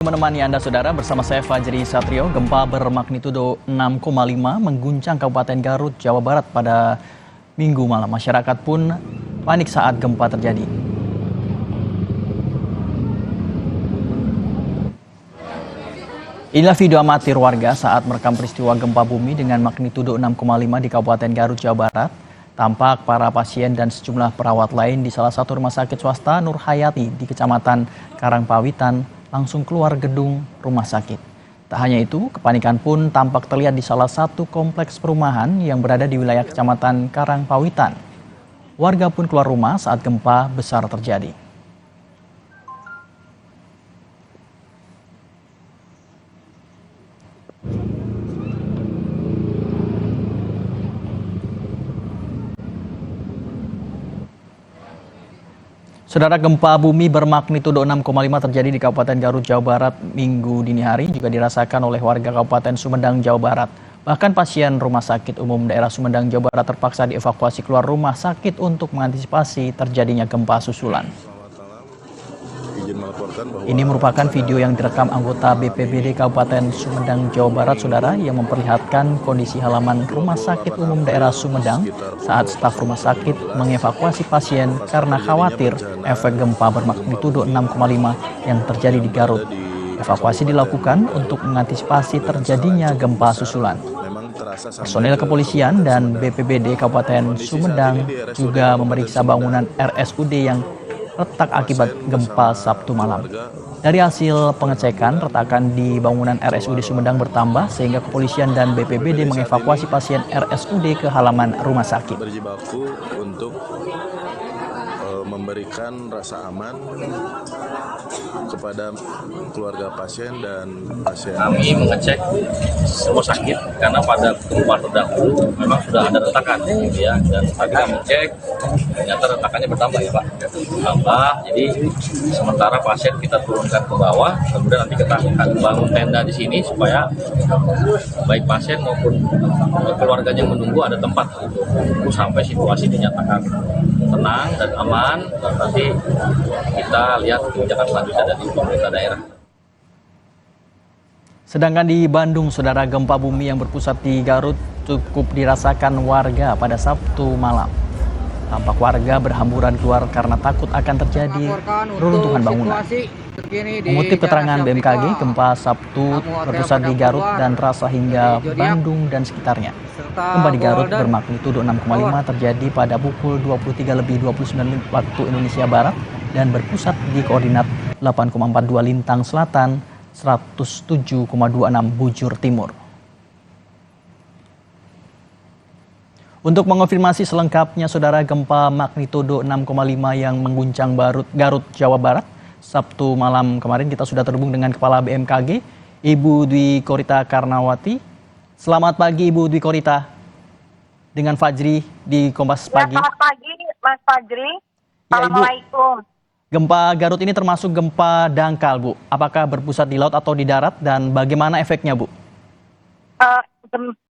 Menemani Anda saudara bersama saya Fajri Satrio, gempa bermagnitudo 6,5 mengguncang Kabupaten Garut, Jawa Barat pada Minggu malam. Masyarakat pun panik saat gempa terjadi. Inilah video amatir warga saat merekam peristiwa gempa bumi dengan magnitudo 6,5 di Kabupaten Garut, Jawa Barat. Tampak para pasien dan sejumlah perawat lain di salah satu rumah sakit swasta Nur Hayati di Kecamatan Karangpawitan langsung keluar gedung rumah sakit. Tak hanya itu, kepanikan pun tampak terlihat di salah satu kompleks perumahan yang berada di wilayah Kecamatan Karangpawitan. Warga pun keluar rumah saat gempa besar terjadi. Saudara, gempa bumi bermagnitudo 6,5 terjadi di Kabupaten Garut, Jawa Barat Minggu dini hari juga dirasakan oleh warga Kabupaten Sumedang, Jawa Barat. Bahkan pasien Rumah Sakit Umum Daerah Sumedang, Jawa Barat terpaksa dievakuasi keluar rumah sakit untuk mengantisipasi terjadinya gempa susulan. Ini merupakan video yang direkam anggota BPBD Kabupaten Sumedang, Jawa Barat, saudara, yang memperlihatkan kondisi halaman Rumah Sakit Umum Daerah Sumedang saat staf rumah sakit mengevakuasi pasien karena khawatir efek gempa bermagnitudo 6,5 yang terjadi di Garut. Evakuasi dilakukan untuk mengantisipasi terjadinya gempa susulan. Personel kepolisian dan BPBD Kabupaten Sumedang juga memeriksa bangunan RSUD yang retak akibat gempa Sabtu malam. Dari hasil pengecekan, retakan di bangunan RSUD Sumedang bertambah sehingga kepolisian dan BPBD mengevakuasi pasien RSUD ke halaman rumah sakit. Berjibaku untuk memberikan rasa aman kepada keluarga pasien dan pasien. Kami mengecek semua sakit karena pada gempa terdahulu memang sudah ada retakan, ya, dan tadi kami cek ternyata retakannya bertambah, ya Pak, bertambah. Jadi sementara pasien kita turunkan ke bawah, kemudian nanti kita akan bangun tenda di sini supaya baik pasien maupun keluarganya menunggu ada tempat untuk sampai situasi dinyatakan tenang dan aman, dan nanti kita lihat kebijakan selanjutnya dari pemerintah daerah. Sedangkan di Bandung, saudara, gempa bumi yang berpusat di Garut cukup dirasakan warga pada Sabtu malam. Tampak warga berhamburan keluar karena takut akan terjadi reruntuhan bangunan. Mengutip keterangan BMKG, gempa Sabtu berpusat di Garut dan terasa hingga Bandung dan sekitarnya. Gempa di Garut bermagnitudo 6,5 terjadi pada pukul 23.29 waktu Indonesia Barat dan berpusat di koordinat 8,42 Lintang Selatan, 107,26 Bujur Timur. Untuk mengonfirmasi selengkapnya, saudara, gempa magnitudo 6,5 yang mengguncang Garut, Jawa Barat Sabtu malam kemarin, kita sudah terhubung dengan Kepala BMKG, Ibu Dwi Korita Karnawati. Selamat pagi, Ibu Dwi Korita, dengan Fajri di Kompas Pagi. Ya, selamat pagi, Mas Fajri. Assalamualaikum. Ya, gempa Garut ini termasuk gempa dangkal, Bu. Apakah berpusat di laut atau di darat, dan bagaimana efeknya, Bu?